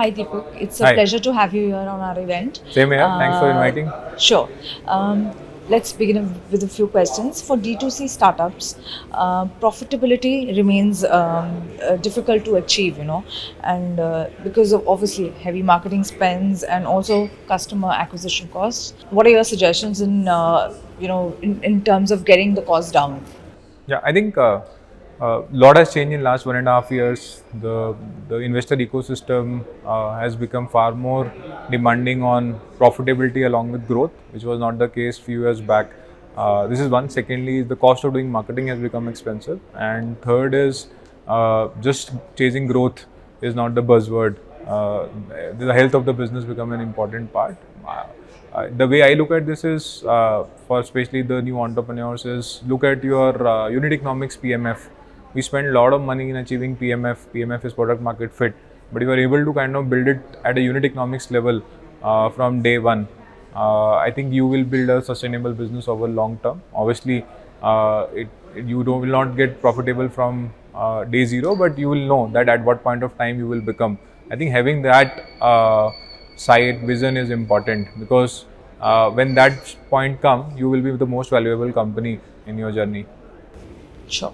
Hi Deepak, it's a Hi. pleasure to have you here on our event. Same here. Thanks for inviting. Sure. Let's begin with a few questions. For D2C startups, profitability remains difficult to achieve, and because of obviously heavy marketing spends and also customer acquisition costs. What are your suggestions in terms of getting the cost down? Yeah, I think lot has changed in last 1.5 years. The investor ecosystem has become far more demanding on profitability along with growth, which was not the case few years back. This is one. Secondly, the cost of doing marketing has become expensive, and third is just chasing growth is not the buzzword. The health of the business become an important part. The way I look at this is for especially the new entrepreneurs is look at your unit economics PMF. We spend a lot of money in achieving PMF. PMF is product market fit, but if you are able to kind of build it at a unit economics level from day one, I think you will build a sustainable business over long term. Obviously, will not get profitable from day zero, but you will know that at what point of time you will become. I think having that sight vision is important because when that point comes, you will be the most valuable company in your journey. Sure.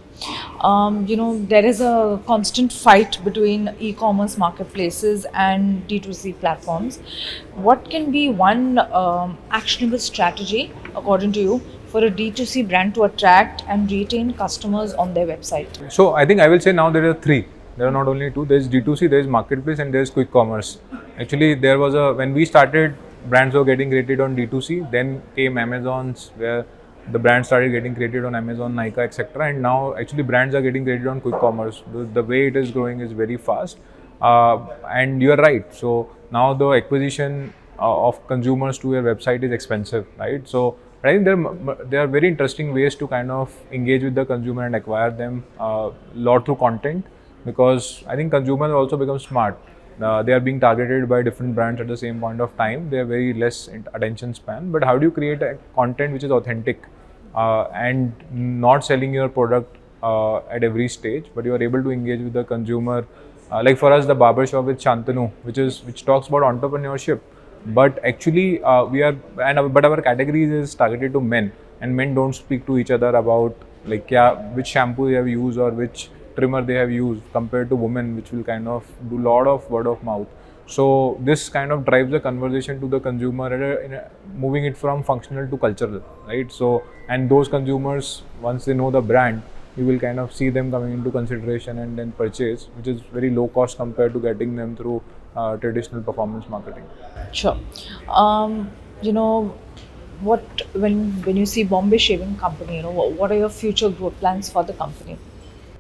There is a constant fight between e-commerce marketplaces and D2C platforms. What can be one actionable strategy, according to you, for a D2C brand to attract and retain customers on their website? So I think I will say now there are three. There are not only two. There is D2C, there is marketplace, and there is quick commerce. Actually, there was when we started, brands were getting rated on D2C. Then came Amazon's where the brands started getting created on Amazon, Nike, etc. And now actually brands are getting created on quick commerce. The way it is growing is very fast, and you are right. So now the acquisition of consumers to your website is expensive, right? So I think there are very interesting ways to kind of engage with the consumer and acquire them lot through content, because I think consumers also become smart. They are being targeted by different brands at the same point of time. They have very less attention span. But how do you create a content which is authentic and not selling your product at every stage, but you are able to engage with the consumer? Like for us, the barbershop with Shantanu, which talks about entrepreneurship, but actually but our categories is targeted to men, and men don't speak to each other about like which shampoo they have used or which trimmer they have used compared to women, which will kind of do a lot of word of mouth. So this kind of drives the conversation to the consumer, moving it from functional to cultural, right? So, and those consumers, once they know the brand, you will kind of see them coming into consideration and then purchase, which is very low cost compared to getting them through traditional performance marketing. Sure. You know, what when you see Bombay Shaving Company, what are your future growth plans for the company?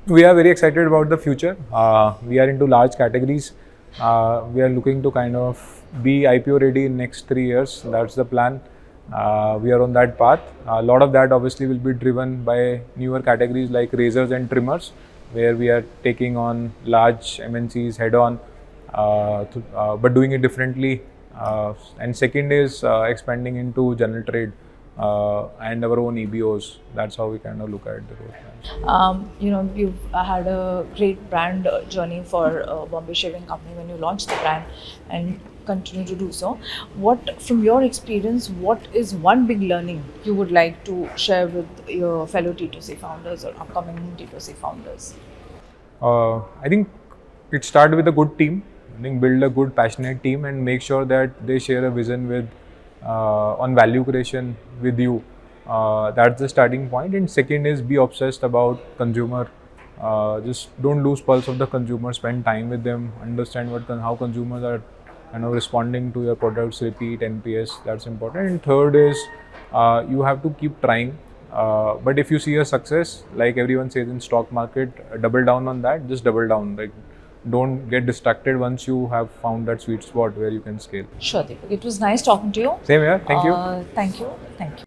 We are very excited about the future. We are into large categories. We are looking to kind of be IPO ready in next 3 years. That's the plan. We are on that path. A lot of that obviously will be driven by newer categories like razors and trimmers, where we are taking on large MNCs head on, but doing it differently. And second is expanding into general trade and our own EBOs. That's how we kind of look at the growth plan. You've had a great brand journey for Bombay Shaving Company when you launched the brand and continue to do so. From your experience, what is one big learning you would like to share with your fellow D2C founders or upcoming D2C founders? I think it starts with a good team. I think build a good, passionate team and make sure that they share a vision with on value creation with you. That's the starting point. And second is be obsessed about consumer. Just don't lose pulse of the consumer. Spend time with them. Understand how consumers are responding to your products. Repeat NPS. That's important. And third is you have to keep trying. But if you see a success, like everyone says in stock market, double down on that. Just double down. Like, don't get distracted once you have found that sweet spot where you can scale. Sure, Deepak. It was nice talking to you. Same here. Thank you. Thank you. Thank you.